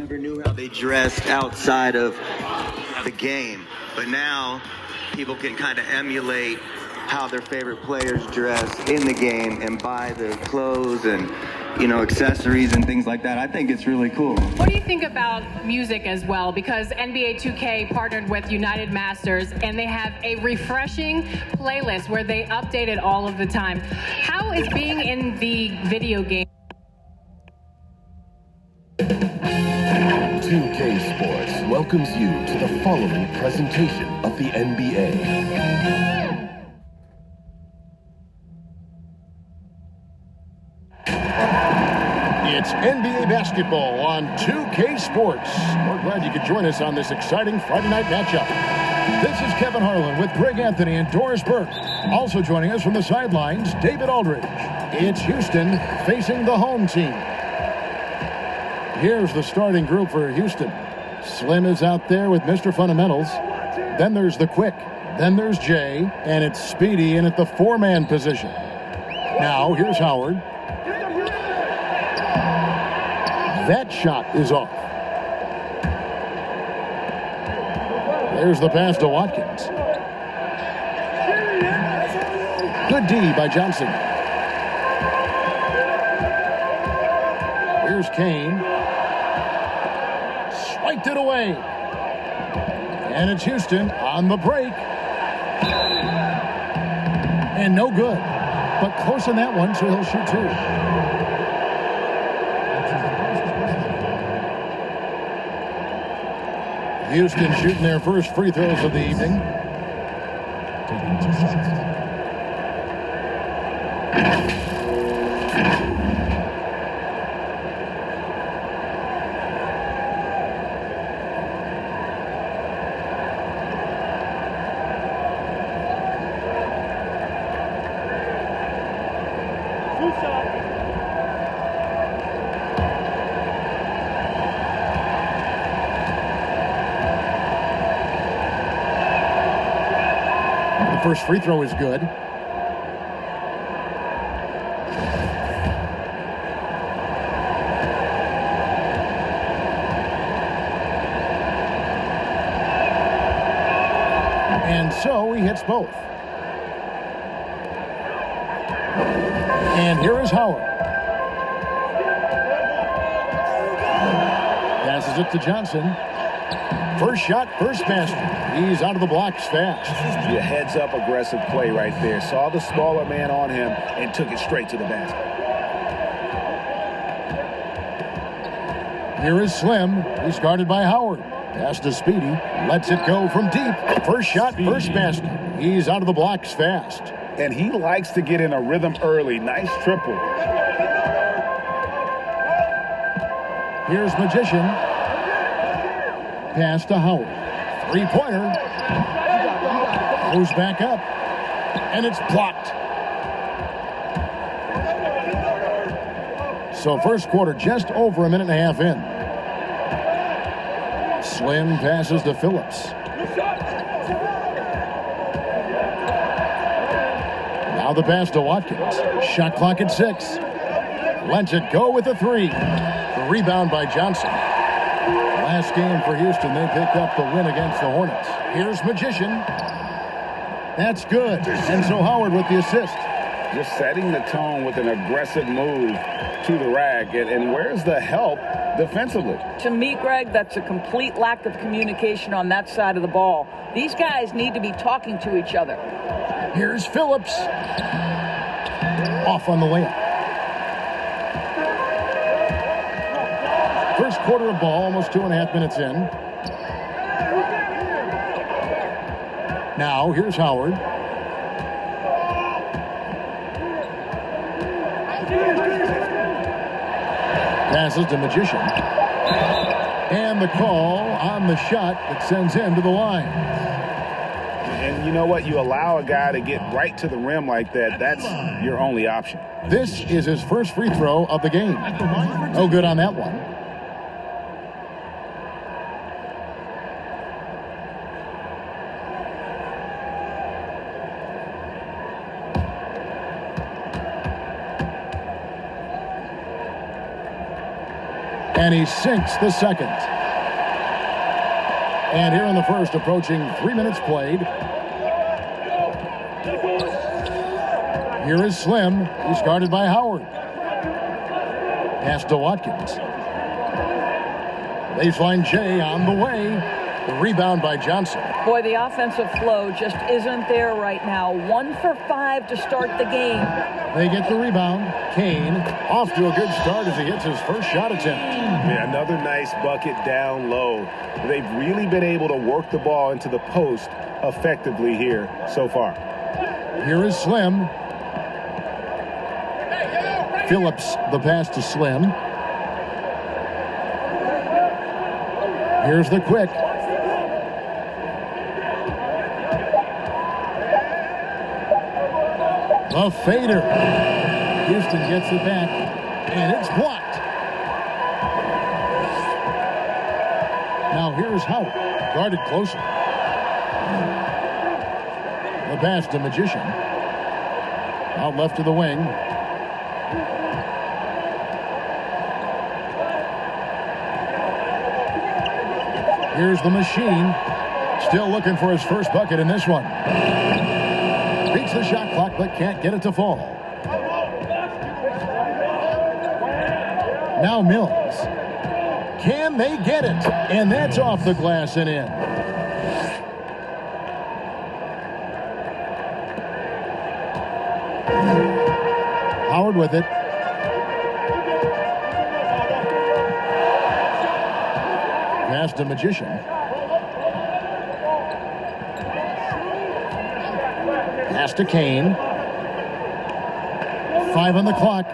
never knew how they dressed outside of the game. But now people can kind of emulate how their favorite players dress in the game and buy the clothes and, you know, accessories and things like that. I think it's really cool. What do you think about music as well? Because NBA 2K partnered with United Masters and they have a refreshing playlist where they update it all of the time. How is being in the video game? 2K Sports welcomes you to the following presentation of the NBA. It's NBA basketball on 2K Sports. We're glad you could join us on this exciting Friday night matchup. This is Kevin Harlan with Greg Anthony and Doris Burke. Also joining us from the sidelines, David Aldridge. It's Houston facing the home team. Here's the starting group for Houston. Slim is out there with Mr. Fundamentals. Then there's the Quick. Then there's Jay. And it's Speedy in at the four-man position. Now, here's Howard. That shot is off. There's the pass to Watkins. Good D by Johnson. Here's Kane. Swiped it away. And it's Houston on the break. And no good. But close on that one, so he'll shoot two. Houston shooting their first free throws of the evening. First free throw is good. And so he hits both. And here is Howard. Passes it to Johnson. First shot, first basket. He's out of the blocks fast. A heads-up aggressive play right there. Saw the smaller man on him and took it straight to the basket. Here is Slim. He's guarded by Howard. Pass to Speedy. Lets it go from deep. First shot, first basket. He's out of the blocks fast. And he likes to get in a rhythm early. Nice triple. Here's Magician. Pass to Howard. Three-pointer. Goes back up. And it's blocked. So first quarter just over a minute and a half in. Slim passes to Phillips. Now the pass to Watkins. Shot clock at 6. Lets it go with a three. The rebound by Johnson. Last game for Houston, they picked up the win against the Hornets. Here's Magician. That's good. And so Howard with the assist. Just setting the tone with an aggressive move to the rack. And where's the help defensively? To me, Greg, that's a complete lack of communication on that side of the ball. These guys need to be talking to each other. Here's Phillips. Off on the layup. First quarter of ball, almost 2.5 minutes in. Now, here's Howard. Passes to Magician. And the call on the shot that sends him to the line. And you know what? You allow a guy to get right to the rim like that. That's your only option. This is his first free throw of the game. No good on that one. And he sinks the second. And here in the first, approaching 3 minutes played. Here is Slim. He's guarded by Howard. Pass to Watkins. Baseline J on the way. The rebound by Johnson. Boy, the offensive flow just isn't there right now. 1 for 5 to start the game. They get the rebound. Kane off to a good start as he hits his first shot attempt. Yeah, another nice bucket down low. They've really been able to work the ball into the post effectively here so far. Here is Slim. Phillips, the pass to Slim. Here's the quick. The fader. Houston gets it back, and it's blocked. Now here's Howard, guarded closer. The pass to Magician. Out left to the wing. Here's the Machine. Still looking for his first bucket in this one. Beats the shot clock, but can't get it to fall. Now Mills. Can they get it? And that's off the glass and in. Howard with it. Pass to Magician. Pass to Kane. 5 on the clock.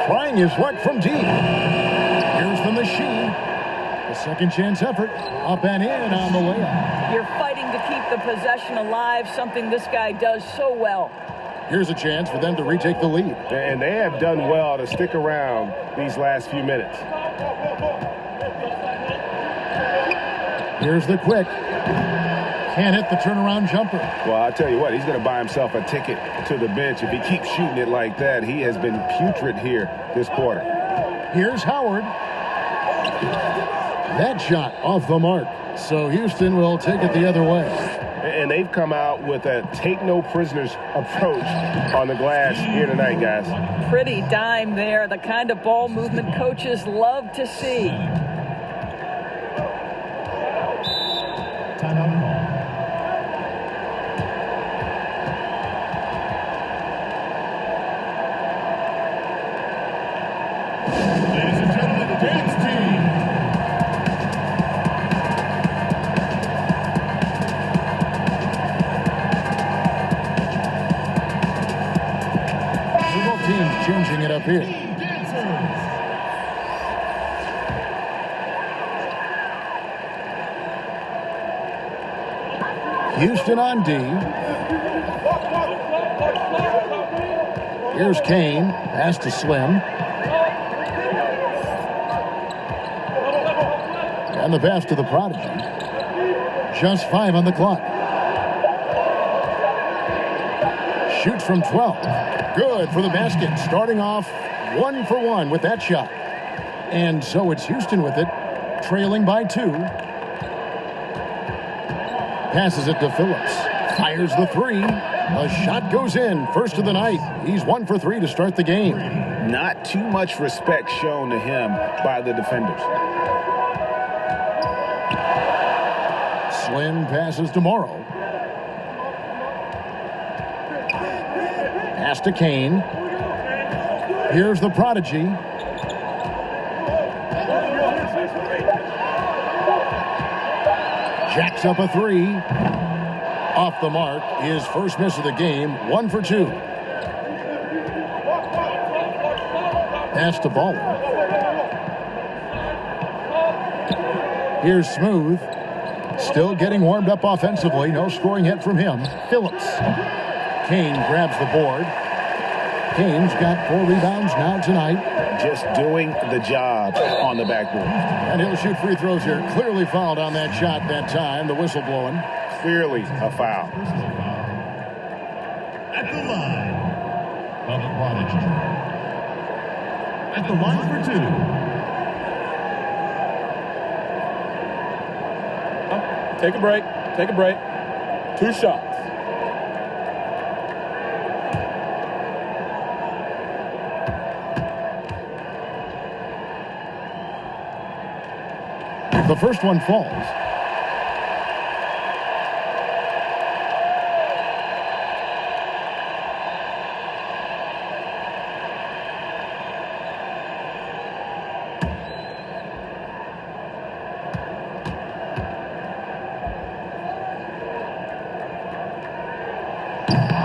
Trying his luck from deep. Here's the Machine. A second chance effort. Up and in on the layup. You're fighting to keep the possession alive, something this guy does so well. Here's a chance for them to retake the lead. And they have done well to stick around these last few minutes. Here's the quick. Can't hit the turnaround jumper. Well, I'll tell you what, he's going to buy himself a ticket to the bench. If he keeps shooting it like that, he has been putrid here this quarter. Here's Howard. That shot off the mark. So Houston will take it the other way. And they've come out with a take-no-prisoners approach on the glass here tonight, guys. Pretty dime there, the kind of ball movement coaches love to see. Timeout call. Ladies and gentlemen, the dance team. Both teams changing it up here. Houston on D. Here's Kane. Pass to Slim. And the pass to the Prodigy. Just 5 on the clock. Shoots from 12. Good for the basket. Starting off 1 for 1 with that shot. And so it's Houston with it, trailing by 2. Passes it to Phillips. Fires the 3. The shot goes in. First of the night. He's 1 for 3 to start the game. Not too much respect shown to him by the defenders. Slim passes to Morrow. Pass to Kane. Here's the Prodigy. Jacks up a 3. Off the mark. His first miss of the game. 1 for 2. Pass to Baller. Here's Smooth. Still getting warmed up offensively. No scoring yet from him. Phillips. Kane grabs the board. Kane's got 4 rebounds now tonight. Just doing the job on the backboard. And he'll shoot free throws here. Clearly fouled on that shot that time. The whistle blowing. Clearly a foul. At the line of the Prodigy. At the line for two. Take a break. Take a break. 2 shots. The first one falls.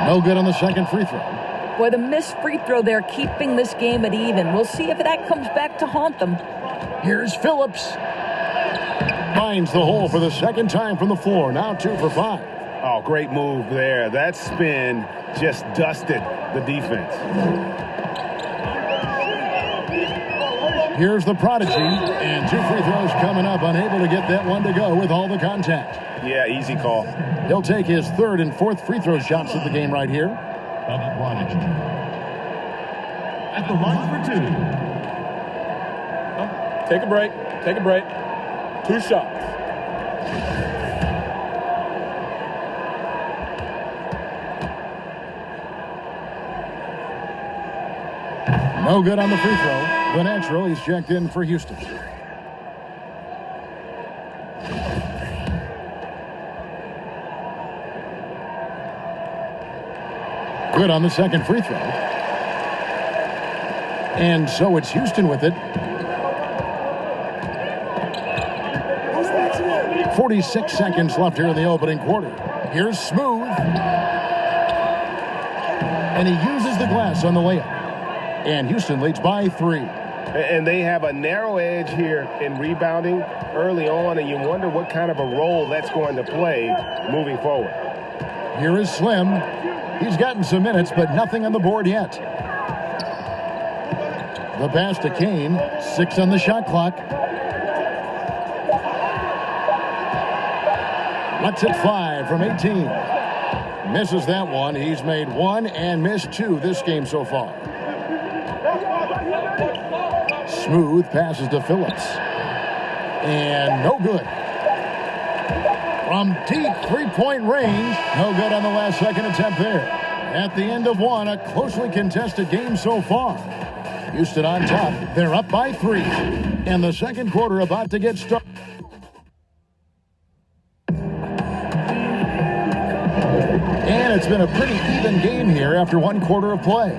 No good on the second free throw. Boy, the missed free throw there, keeping this game at even. We'll see if that comes back to haunt them. Here's Phillips. Finds the hole for the second time from the floor. Now 2 for 5. Oh, great move there. That spin just dusted the defense. Here's the prodigy, and 2 free throws coming up. Unable to get that one to go with all the contact. Yeah, easy call. He'll take his 3rd and 4th free throw shots of the game right here. At the line for 2. Take a break. Take a break. 2 shots. No good on the free throw. The natural, he's checked in for Houston. Good on the second free throw. And so it's Houston with it. 46 seconds left here in the opening quarter. Here's Smooth. And he uses the glass on the layup. And Houston leads by 3. And they have a narrow edge here in rebounding early on, and you wonder what kind of a role that's going to play moving forward. Here is Slim. He's gotten some minutes, but nothing on the board yet. The pass to Kane. 6 on the shot clock. Lets it fly from 18. Misses that one. He's made 1 and missed 2 this game so far. Smooth passes to Phillips. And no good. From deep three-point range. No good on the last second attempt there. At the end of 1, a closely contested game so far. Houston on top. They're up by 3. And the second quarter about to get started. And it's been a pretty even game here after 1 quarter of play.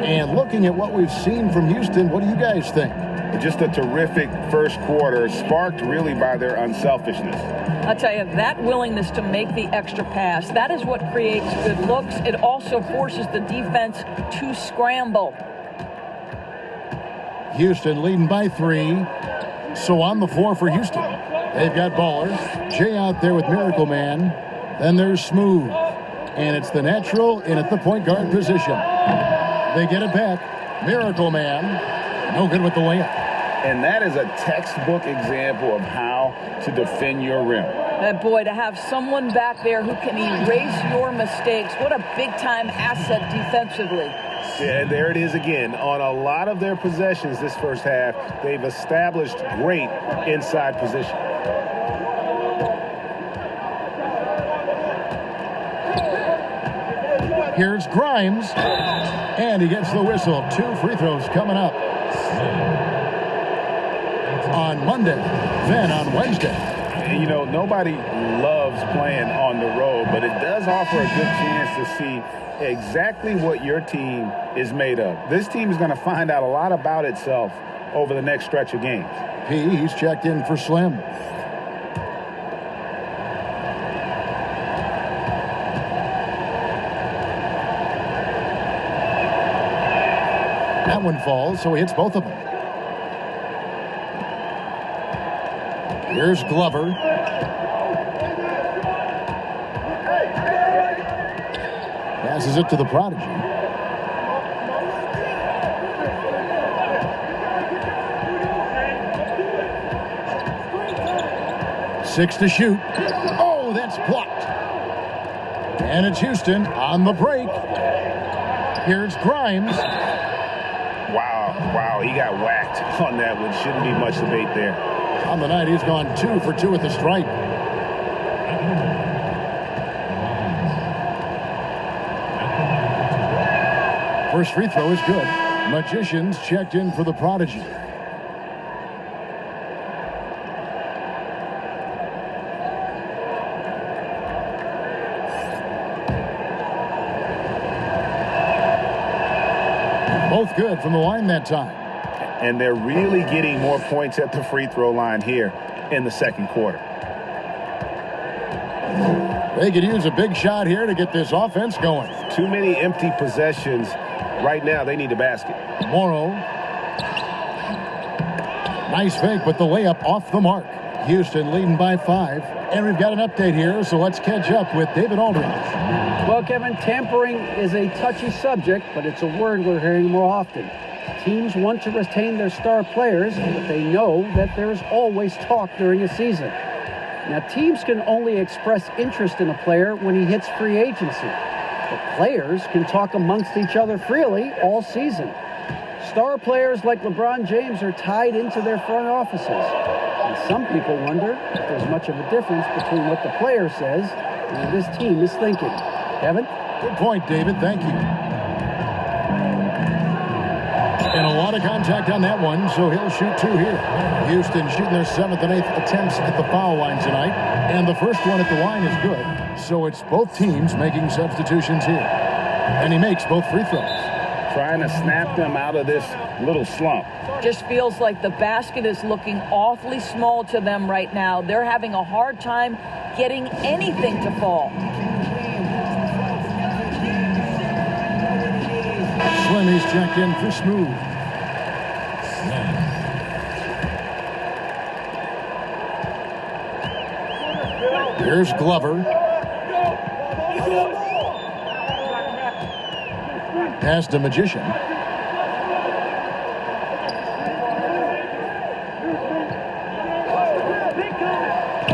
And looking at what we've seen from Houston, what do you guys think? Just a terrific first quarter, sparked really by their unselfishness. I'll tell you, that willingness to make the extra pass, that is what creates good looks. It also forces the defense to scramble. Houston leading by 3. So on the floor for Houston, they've got Baller. Jay out there with Miracle Man. Then there's Smooth. And it's the natural in at the point guard position. They get it back. Miracle Man. No good with the layup. And that is a textbook example of how to defend your rim. And boy, to have someone back there who can erase your mistakes, what a big-time asset defensively. Yeah, and there it is again. On a lot of their possessions this first half, they've established great inside position. Here's Grimes. And he gets the whistle. 2 free throws coming up. On Monday, then on Wednesday. And, you know, nobody loves playing on the road, but it does offer a good chance to see exactly what your team is made of. This team is going to find out a lot about itself over the next stretch of games. He's checked in for Slim. That one falls, so he hits both of them. Here's Glover. Passes it to the prodigy. Six to shoot. Oh, that's blocked. And it's Houston on the break. Here's Grimes. Wow. Wow, he got whacked on that one. Shouldn't be much debate there. On the night, he's gone 2 for 2 at the stripe. First free throw is good. Magicians checked in for the Prodigy. Both good from the line that time. And they're really getting more points at the free throw line here in the second quarter. They could use a big shot here to get this offense going. Too many empty possessions. Right now, they need a basket. Morrow. Nice fake, but the layup off the mark. Houston leading by 5. And we've got an update here, so let's catch up with David Aldridge. Well, Kevin, tampering is a touchy subject, but it's a word we're hearing more often. Teams want to retain their star players, but they know that there's always talk during a season. Now, teams can only express interest in a player when he hits free agency. But players can talk amongst each other freely all season. Star players like LeBron James are tied into their front offices. And some people wonder if there's much of a difference between what the player says and what his team is thinking. Kevin? Good point, David. Thank you. And a lot of contact on that one, so he'll shoot 2 here. Houston shooting their 7th and 8th attempts at the foul line tonight. And the first one at the line is good. So it's both teams making substitutions here. And he makes both free throws. Trying to snap them out of this little slump. Just feels like the basket is looking awfully small to them right now. They're having a hard time getting anything to fall. Slim is checked in for Smooth. Here's Glover. Pass to Magician.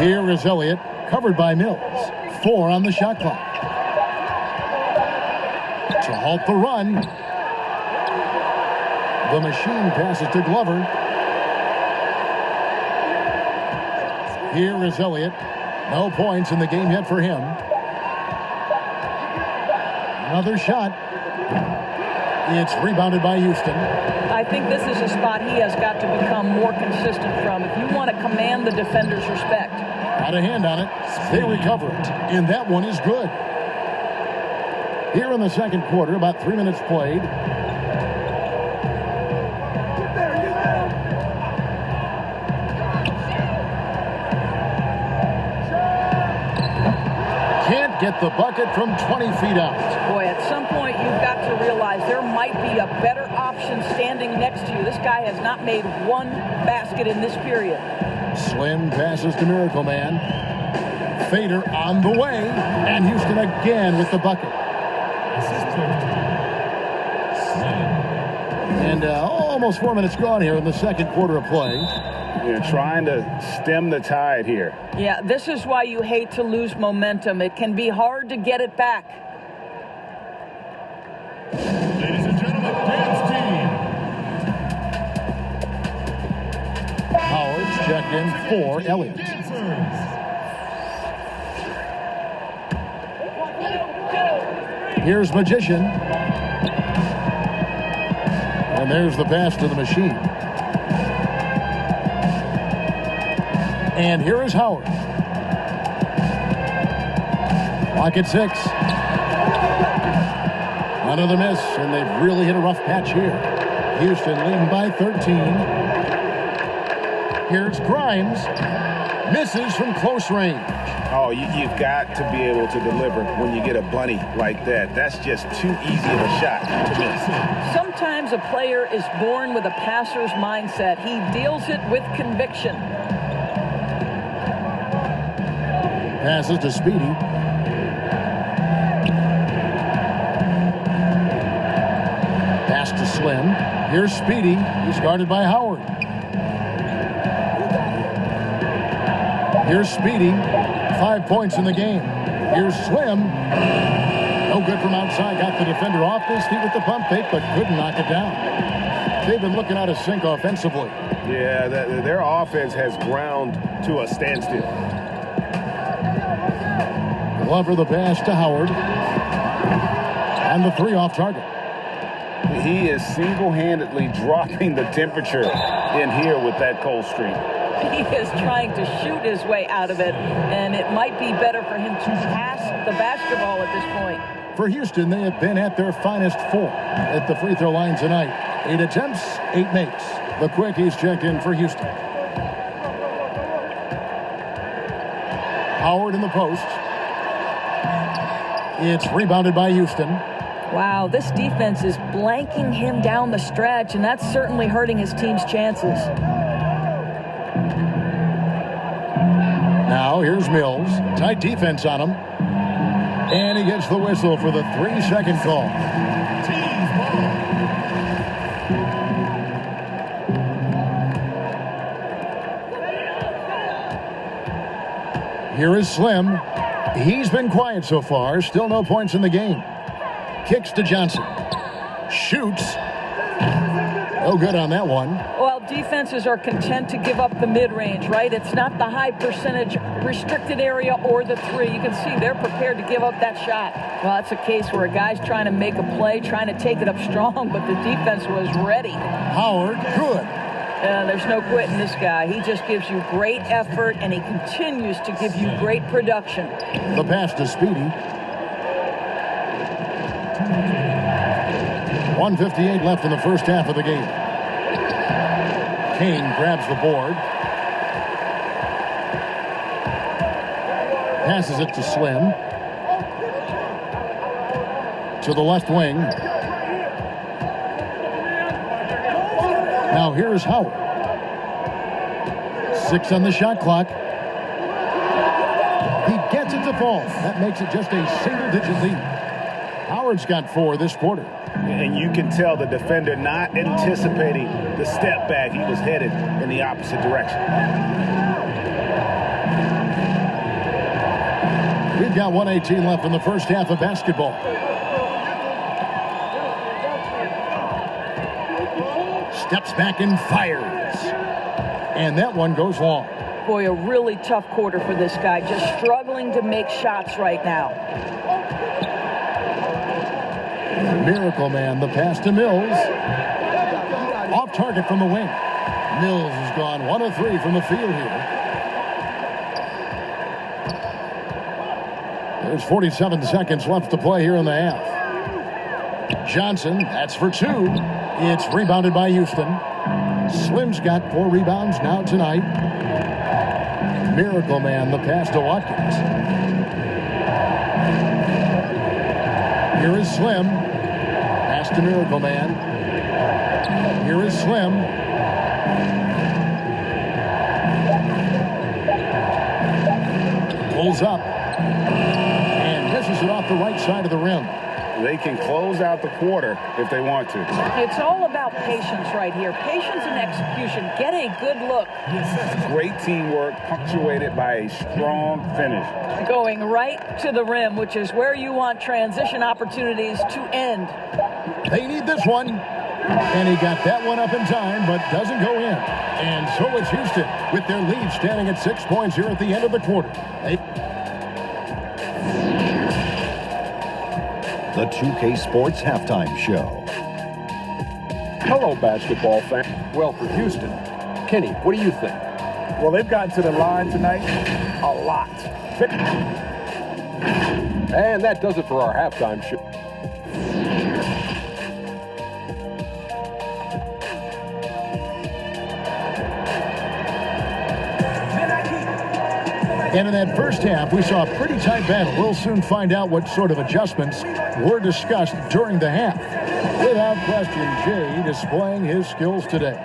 Here is Elliott, covered by Mills. 4 on the shot clock. To halt the run. The machine passes to Glover. Here is Elliott. No points in the game yet for him. Another shot. It's rebounded by Houston. I think this is a spot he has got to become more consistent from if you want to command the defender's respect. Got a hand on it. They recover it. And that one is good. Here in the second quarter, about 3 minutes played. Can't get the bucket from 20 feet out. Boy, at some point you've got to realize there might be a better option standing next to you. This guy has not made one basket in this period. Slim passes to Miracle Man. Fader on the way. And Houston again with the bucket. And almost 4 minutes gone here in the second quarter of play. They're trying to stem the tide here. Yeah, this is why you hate to lose momentum. It can be hard to get it back. Ladies and gentlemen, dance team. Howard's checked in for Elliott. Here's Magician. And there's the pass to the machine. And here is Howard. Clock at 6. Another miss, and they've really hit a rough patch here. Houston leading by 13. Here's Grimes. Misses from close range. Oh, you've got to be able to deliver when you get a bunny like that. That's just too easy of a shot to miss. Sometimes a player is born with a passer's mindset. He deals it with conviction. Passes to Speedy. Pass to Slim. Here's Speedy. He's guarded by Howard. Here's Speedy. 5 points in the game. Here's Slim. No good from outside. Got the defender off his feet with the pump fake, but couldn't knock it down. they've been looking out of sync offensively. Yeah, their offense has ground to a standstill. Glover the pass to Howard. And the 3 off target. He is single-handedly dropping the temperature in here with that cold streak. He is trying to shoot his way out of it, and it might be better for him to pass the basketball at this point. For Houston, they have been at their finest 4 at the free throw line tonight. 8 attempts, 8 makes. The quickies checked in for Houston. Howard in the post. It's rebounded by Houston. Wow, this defense is blanking him down the stretch, and that's certainly hurting his team's chances. Now here's Mills. Tight defense on him. And he gets the whistle for the 3-second call. Here is Slim. He's been quiet so far. Still no points in the game. Kicks to Johnson. Shoots. No good on that one. Well, defenses are content to give up the mid-range, right? It's not the high percentage restricted area or the 3. You can see they're prepared to give up that shot. Well, that's a case where a guy's trying to make a play, trying to take it up strong, but the defense was ready. Howard, good. There's no quitting this guy. He just gives you great effort, and he continues to give you great production. The pass to Speedy. 1:58 left in the first half of the game. Kane grabs the board. Passes it to Slim. To the left wing. Now here's Howard. 6 on the shot clock. He gets it to fall. That makes it just a single-digit lead. Howard's got 4 this quarter. And you can tell the defender not anticipating the step back. He was headed in the opposite direction. We've got 1:18 left in the first half of basketball. Steps back and fires. And that one goes long. Boy, a really tough quarter for this guy. Just struggling to make shots right now. Miracle Man, the pass to Mills. Off target from the wing. Mills has gone 1 of 3 from the field here. There's 47 seconds left to play here in the half. Johnson, that's for 2. It's rebounded by Houston. Slim's got 4 rebounds now tonight. Miracle Man, the pass to Watkins. Here is Slim. Pass to Miracle Man. Here is Slim. Pulls up. And misses it off the right side of the rim. They can close out the quarter if they want to. It's all about patience right here. Patience and execution. Get a good look. Great teamwork punctuated by a strong finish. Going right to the rim, which is where you want transition opportunities to end. They need this one. And he got that one up in time, but doesn't go in. And so it's Houston with their lead standing at 6 points here at the end of the quarter. The 2K Sports Halftime Show. Hello, basketball fan. Well, for Houston. Kenny, what do you think? Well, they've gotten to the line tonight a lot. And that does it for our halftime show. And in that first half, we saw a pretty tight battle. We'll soon find out what sort of adjustments were discussed during the half. Without question, Jay displaying his skills today.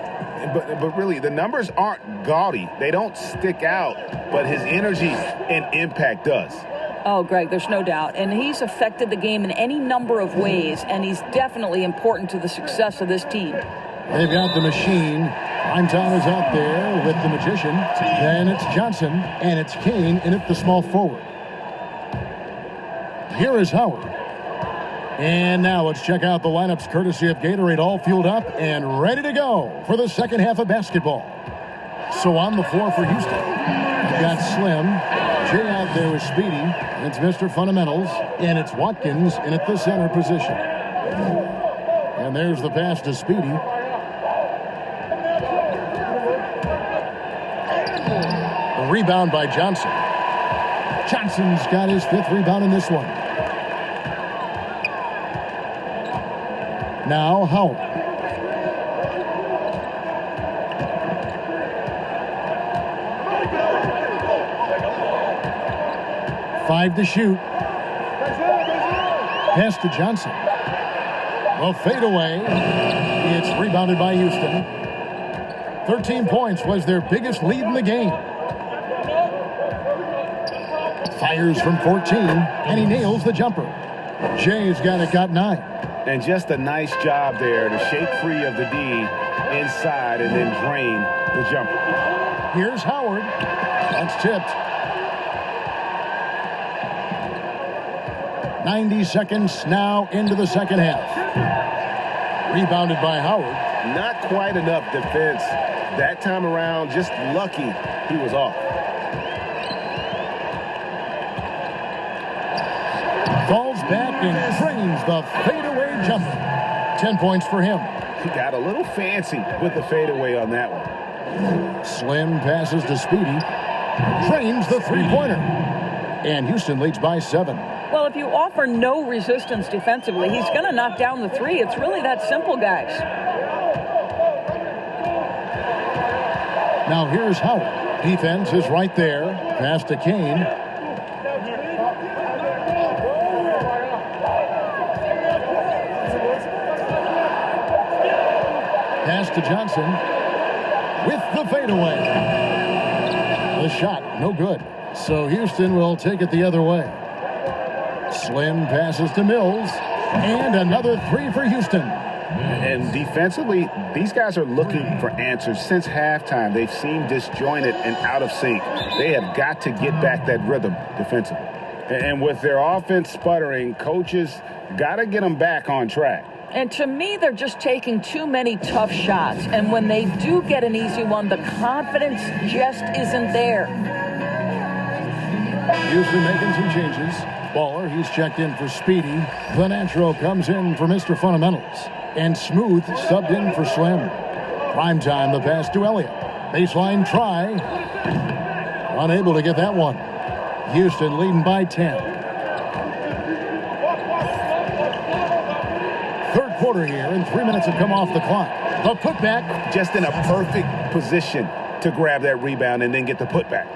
But really, the numbers aren't gaudy. They don't stick out, but his energy and impact does. Oh, Greg, there's no doubt. And he's affected the game in any number of ways, and he's definitely important to the success of this team. They've got the machine. Time is out there with the magician. Then it's Johnson, and it's Kane in at the small forward. Here is Howard. And now let's check out the lineups courtesy of Gatorade, all fueled up and ready to go for the second half of basketball. So on the floor for Houston, we've got Slim, Jay out there with Speedy. It's Mr. Fundamentals, and it's Watkins in at the center position. And there's the pass to Speedy. A rebound by Johnson. Johnson's got his 5th rebound in this one. Now Howard. Five to shoot. Pass to Johnson. A fadeaway. It's rebounded by Houston. 13 points was their biggest lead in the game. Fires from 14, and he nails the jumper. Jay's got 9. And just a nice job there to shake free of the D inside and then drain the jumper. Here's Howard. That's tipped. 90 seconds now into the second half. Rebounded by Howard. Not quite enough defense that time around. Just lucky he was off. Falls back and drains the fadeaway jumper. 10 points for him. He got a little fancy with the fadeaway on that one. Slim passes to Speedy. Drains the three-pointer. And Houston leads by 7. Well, if you offer no resistance defensively, he's going to knock down the three. It's really that simple, guys. Now here's Howard. Defense is right there. Pass to Kane. Pass to Johnson with the fadeaway. The shot, no good. So Houston will take it the other way. Slim passes to Mills. And another 3 for Houston. And defensively, these guys are looking for answers since halftime. They've seemed disjointed and out of sync. They have got to get back that rhythm defensively. And with their offense sputtering, coaches got to get them back on track. And to me, they're just taking too many tough shots. And when they do get an easy one, the confidence just isn't there. Houston making some changes. Baller, he's checked in for Speedy. Venantro comes in for Mr. Fundamentals. And Smooth subbed in for Slim. Primetime, the pass to Elliott. Baseline try. Unable to get that one. Houston leading by 10. Third quarter here, and 3 minutes have come off the clock. The putback. Just in a perfect position to grab that rebound and then get the putback.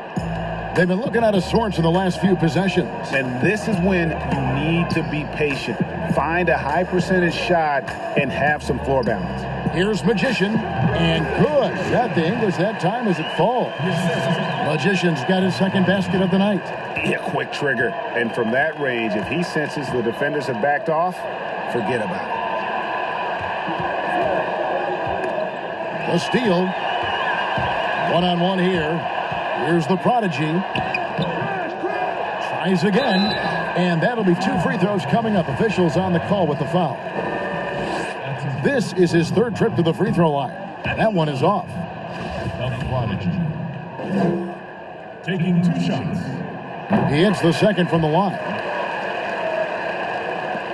They've been looking out of sorts in the last few possessions. And this is when you need to be patient. Find a high percentage shot and have some floor balance. Here's Magician, and good. Got the English that time as it falls. Magician's got his second basket of the night. Yeah, quick trigger. And from that range, if he senses the defenders have backed off, forget about it. The steal. One-on-one here. Here's the prodigy. Tries again. And that'll be 2 free throws coming up. Officials on the call with the foul. This is his 3rd trip to the free throw line. That one is off. The prodigy. Taking 2 shots. He hits the second from the line.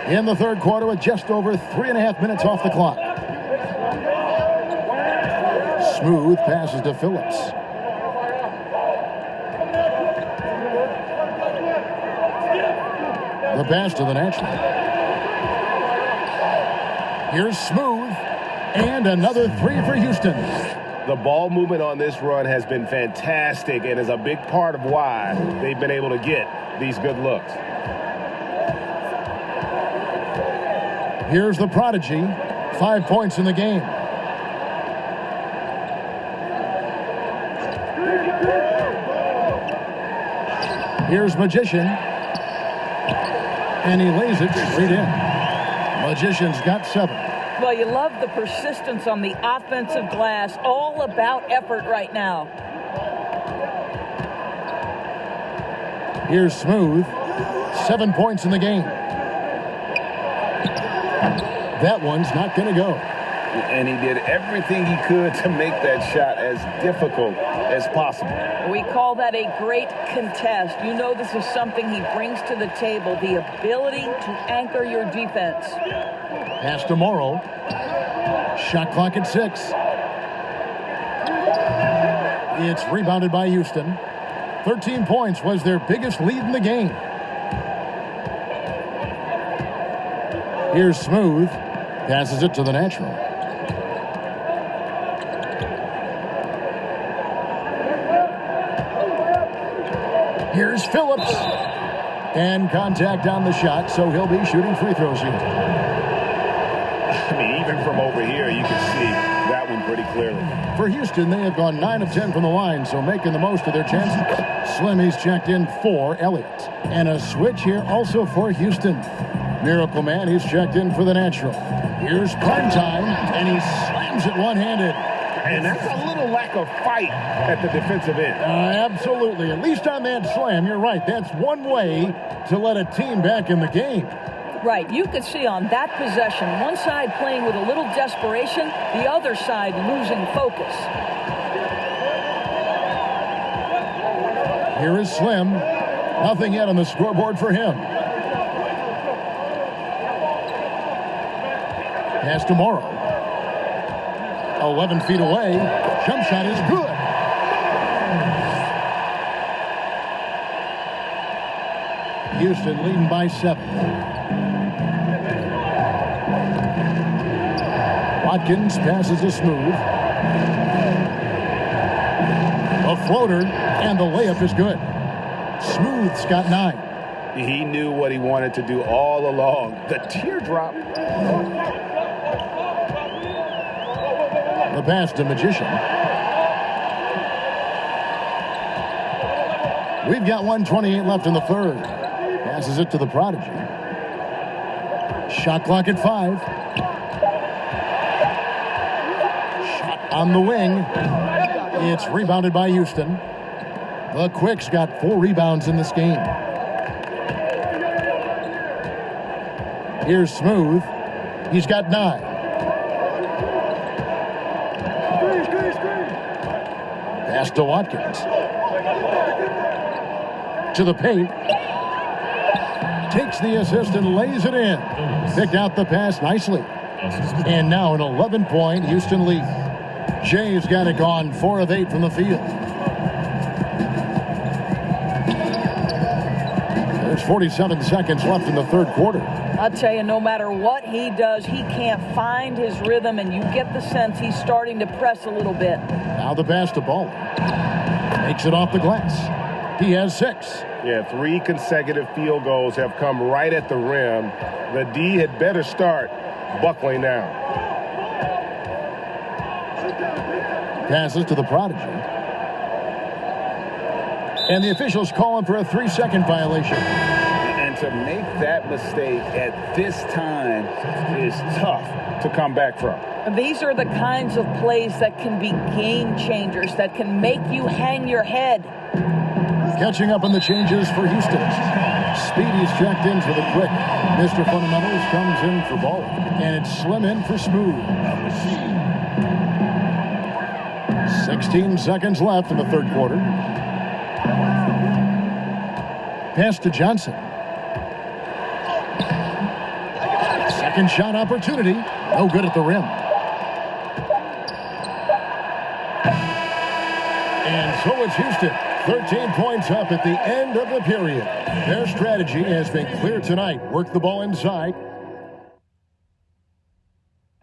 In the third quarter with just over 3.5 minutes off the clock. Smooth passes to Phillips. The pass to the natural. Here's Smooth. And another 3 for Houston. The ball movement on this run has been fantastic and is a big part of why they've been able to get these good looks. Here's the prodigy. 5 points in the game. Here's Magician. And he lays it straight in. Magician's got 7. Well, you love the persistence on the offensive glass. All about effort right now. Here's Smooth. 7 points in the game. That one's not going to go. And he did everything he could to make that shot as difficult as possible. We call that a great contest. You know this is something he brings to the table, the ability to anchor your defense. Pass to Morrow. Shot clock at 6. It's rebounded by Houston. 13 points was their biggest lead in the game. Here's Smooth. Passes it to the natural. Here's Phillips. And contact on the shot, so he'll be shooting free throws here. I mean, even from over here, you can see that one pretty clearly. For Houston, they have gone 9 of 10 from the line, so making the most of their chances. Slimmy's checked in for Elliott. And a switch here also for Houston. Miracle Man, he's checked in for the natural. Here's Primetime, and he slams it one-handed. And that's a little lack of fight at the defensive end. Absolutely. At least on that slam, you're right. That's one way to let a team back in the game. Right. You could see on that possession, one side playing with a little desperation, the other side losing focus. Here is Slim. Nothing yet on the scoreboard for him. Pass to Morrow. 11 feet away. Jump shot is good. Houston leading by 7. Watkins passes to Smooth. A floater, and the layup is good. Smooth's got 9. He knew what he wanted to do all along. The teardrop. The pass to Magician. We've got 1:28 left in the third. Passes it to the Prodigy. Shot clock at 5. Shot on the wing. It's rebounded by Houston. The Quicks got 4 rebounds in this game. Here's Smooth. He's got 9. Pass to Watkins. To the paint. Takes the assist and lays it in. Picked out the pass nicely. And now an 11-point Houston lead. Jay's got it gone 4 of 8 from the field. There's 47 seconds left in the third quarter. I'll tell you, no matter what he does, he can't find his rhythm, and you get the sense he's starting to press a little bit. Now the pass to Ball. Makes it off the glass. He has 6. Yeah, 3 consecutive field goals have come right at the rim. The D had better start buckling down. Passes to the Prodigy. And the officials call him for a 3-second violation. And to make that mistake at this time is tough to come back from. These are the kinds of plays that can be game changers, that can make you hang your head. Catching up on the changes for Houston. Speedy's checked in for the Quick. Mr. Fundamentals comes in for Ball. And it's Slim in for Smooth. 16 seconds left in the third quarter. Pass to Johnson. Second shot opportunity. No good at the rim. And so it's Houston. 13 points up at the end of the period. Their strategy has been clear tonight. Work the ball inside.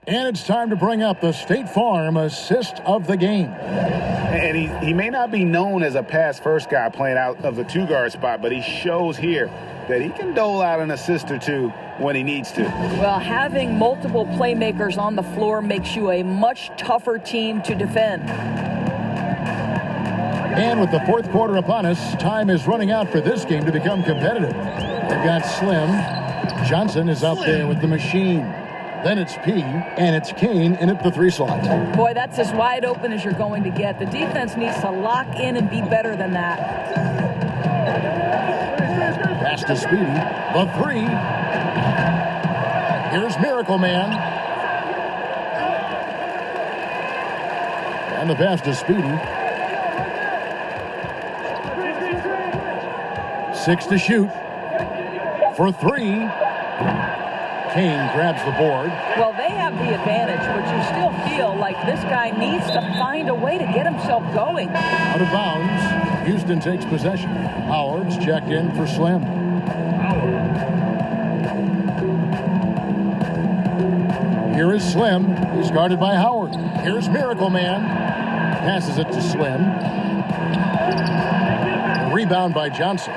And it's time to bring up the State Farm assist of the game. And he may not be known as a pass-first guy playing out of the 2-guard spot, but he shows here that he can dole out an assist or 2 when he needs to. Well, having multiple playmakers on the floor makes you a much tougher team to defend. And with the fourth quarter upon us, time is running out for this game to become competitive. They've got Slim. Johnson is out there with the machine. Then it's P, and it's Kane in at the 3 slot. Boy, that's as wide open as you're going to get. The defense needs to lock in and be better than that. Pass to Speedy. The 3. Here's Miracle Man. And the pass to Speedy. 6 to shoot. For 3. Kane grabs the board. Well, they have the advantage, but you still feel like this guy needs to find a way to get himself going. Out of bounds. Houston takes possession. Howard's checked in for Slim. Here is Slim. He's guarded by Howard. Here's Miracle Man. Passes it to Slim. A rebound by Johnson.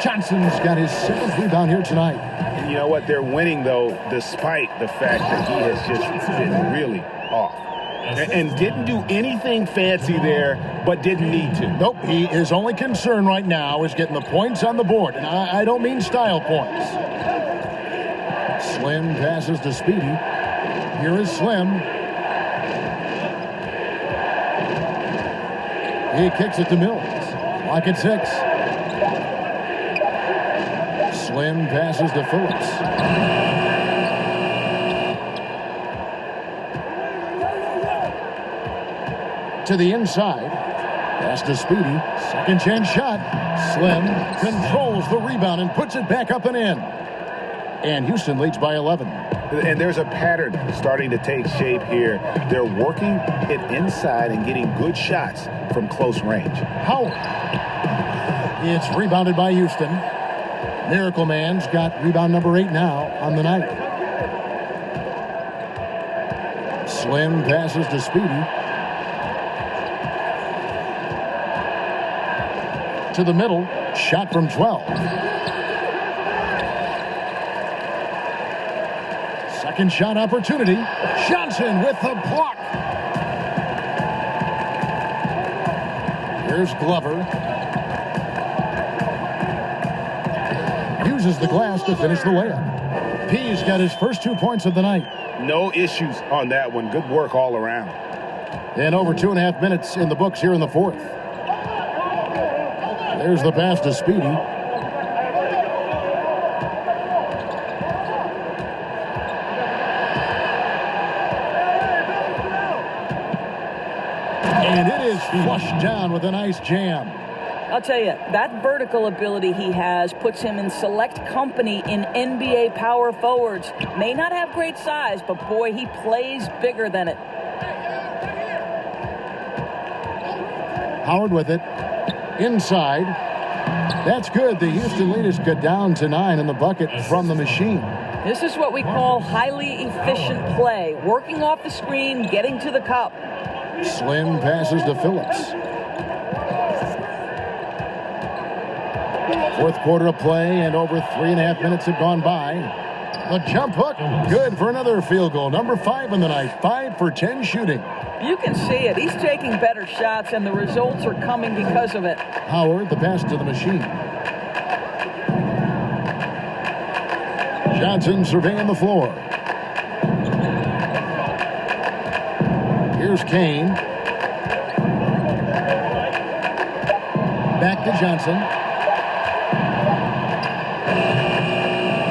Johnson's got his 7th rebound here tonight. And you know what? They're winning, though, despite the fact that he has just been really off. And didn't do anything fancy there, but didn't need to. Nope. His only concern right now is getting the points on the board. And I don't mean style points. Slim passes to Speedy. Here is Slim. He kicks it to Mills. Clock at 6. Slim passes to Phillips. To the inside. Pass to Speedy. Second chance shot. Slim controls the rebound and puts it back up and in. And Houston leads by 11. And there's a pattern starting to take shape here. They're working it inside and getting good shots from close range. Howard. It's rebounded by Houston. Miracle Man's got rebound number 8 now on the night. Slim passes to Speedy. To the middle. Shot from 12. Second shot opportunity. Johnson with the block. Here's Glover. Uses the glass to finish the layup. P's got his first 2 points of the night. No issues on that one. Good work all around. And over 2.5 minutes in the books here in the 4th. There's the pass to Speedy. And it is flushed down with a nice jam. I'll tell you, that vertical ability he has puts him in select company in NBA power forwards. May not have great size, but boy, he plays bigger than it. Howard with it. Inside. That's good. The Houston lead has got down to 9 in the bucket from the machine. This is what we call highly efficient play. Working off the screen, getting to the cup. Slim passes to Phillips. 4th quarter of play, and over 3.5 minutes have gone by. The jump hook, good for another field goal. Number 5 in the night, 5 for 10 shooting. You can see it. He's taking better shots, and the results are coming because of it. Howard, the pass to the machine. Johnson surveying the floor. Here's Kane. Back to Johnson.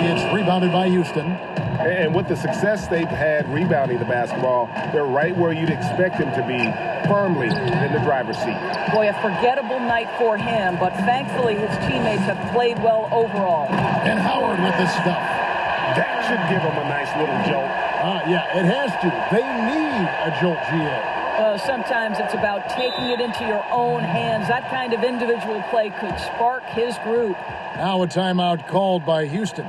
It's rebounded by Houston. And with the success they've had rebounding the basketball, they're right where you'd expect them to be, firmly in the driver's seat. Boy, a forgettable night for him, but thankfully his teammates have played well overall. And Howard with the stuff. That should give them a nice little jolt. Yeah, it has to. They need a jolt, GA. Sometimes it's about taking it into your own hands. That kind of individual play could spark his group. Now a timeout called by Houston.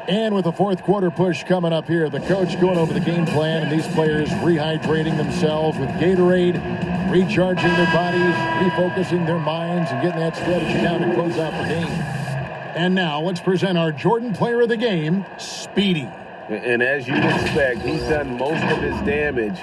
And with the 4th quarter push coming up here, the coach going over the game plan and these players rehydrating themselves with Gatorade, recharging their bodies, refocusing their minds, and getting that strategy down to close out the game. And now let's present our Jordan player of the game, Speedy. And as you'd expect, he's done most of his damage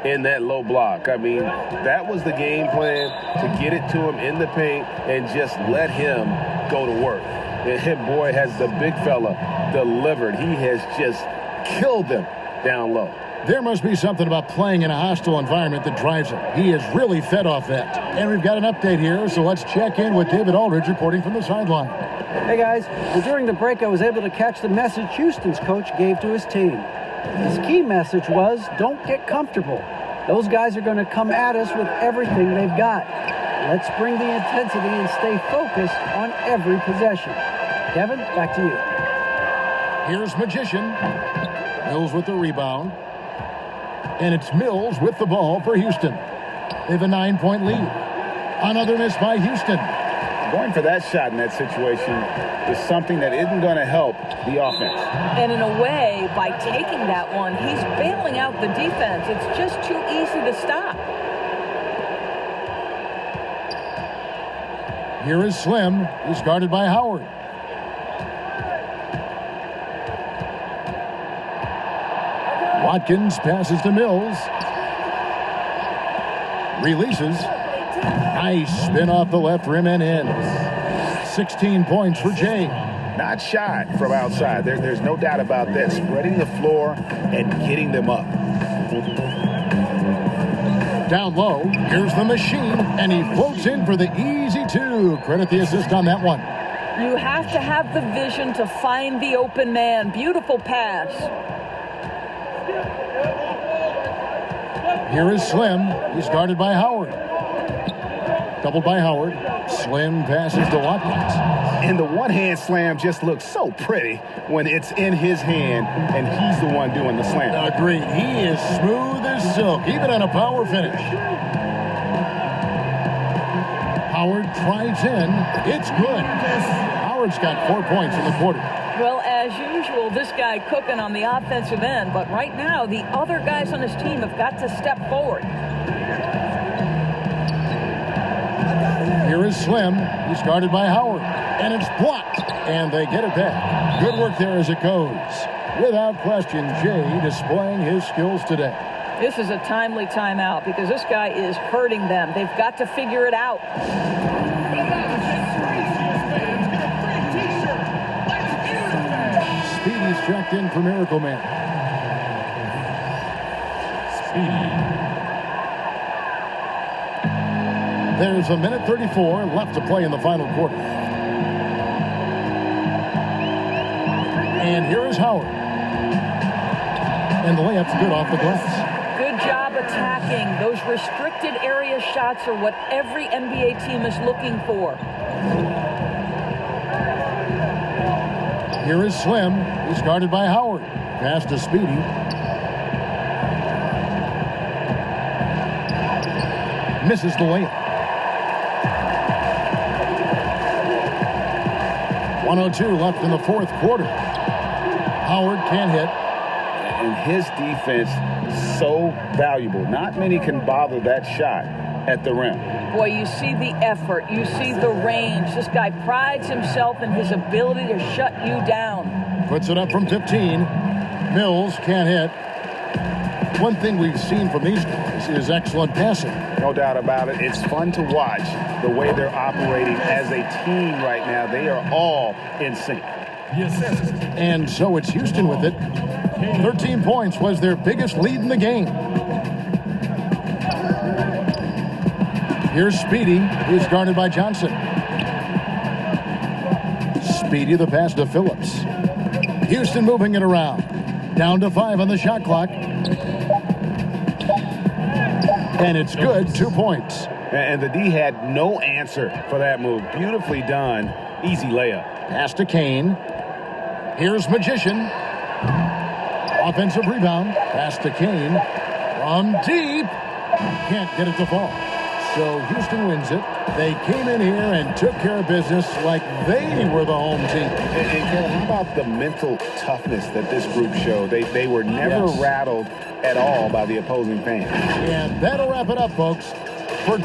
in that low block. I mean, that was the game plan, to get it to him in the paint and just let him go to work. And boy, has the big fella delivered. He has just killed them down low. There must be something about playing in a hostile environment that drives him. He is really fed off that. And we've got an update here, so let's check in with David Aldridge reporting from the sideline. Hey guys, during the break I was able to catch the message Houston's coach gave to his team. His key message was, don't get comfortable. Those guys are going to come at us with everything they've got. Let's bring the intensity and stay focused on every possession. Kevin, back to you. Here's Magician. Mills with the rebound. And it's Mills with the ball for Houston. They have a 9-point lead. Another miss by Houston. Going for that shot in that situation is something that isn't going to help the offense. And in a way, by taking that one, he's bailing out the defense. It's just too easy to stop. Here is Slim. He's guarded by Howard. Watkins passes to Mills. Releases. Nice spin off the left rim and in. 16 points for Jay. Not shy from outside. There's no doubt about that. Spreading the floor and getting them up. Down low, here's the machine, and he floats in for the easy two. Credit the assist on that one. You have to have the vision to find the open man. Beautiful pass. Here is Slim. He's guarded by Howard. Doubled by Howard. Slim passes to Watkins. And the one-hand slam just looks so pretty when it's in his hand and he's the one doing the slam. Agreed. He is smooth as silk, even on a power finish. Howard tries in. It's good. Howard's got 4 points in the quarter. Well, as usual, this guy cooking on the offensive end. But right now, the other guys on his team have got to step forward. Here is Slim. He's guarded by Howard. And it's blocked. And they get it back. Good work there as it goes. Without question, Jay displaying his skills today. This is a timely timeout because this guy is hurting them. They've got to figure it out. Speedy's checked in for Miracle Man. Speedy. There's a minute 34 left to play in the final quarter. And here is Howard. And the layup's good off the glass. Good job attacking. Those restricted area shots are what every NBA team is looking for. Here is Slim. He's guarded by Howard. Pass to Speedy. Misses the layup. 1:02 left in the fourth quarter. Howard can't hit. And his defense so valuable. Not many can bother that shot at the rim. Boy, you see the effort. You see the range. This guy prides himself in his ability to shut you down. Puts it up from 15. Mills can't hit. One thing we've seen from these guys is excellent passing. No doubt about it. It's fun to watch the way they're operating as a team right now. They are all in sync. And so it's Houston with it. 13 points was their biggest lead in the game. Here's Speedy. He's guarded by Johnson. Speedy the pass to Phillips. Houston moving it around. Down to 5 on the shot clock. And it's good. 2 points. And the D had no answer for that move. Beautifully done. Easy layup. Pass to Kane. Here's Magician. Offensive rebound. Pass to Kane. From deep. Can't get it to fall. So Houston wins it. They came in here and took care of business like they were the home team. And Kevin, how about the mental toughness that this group showed? They were never rattled at all by the opposing fans. And that'll wrap it up, folks. For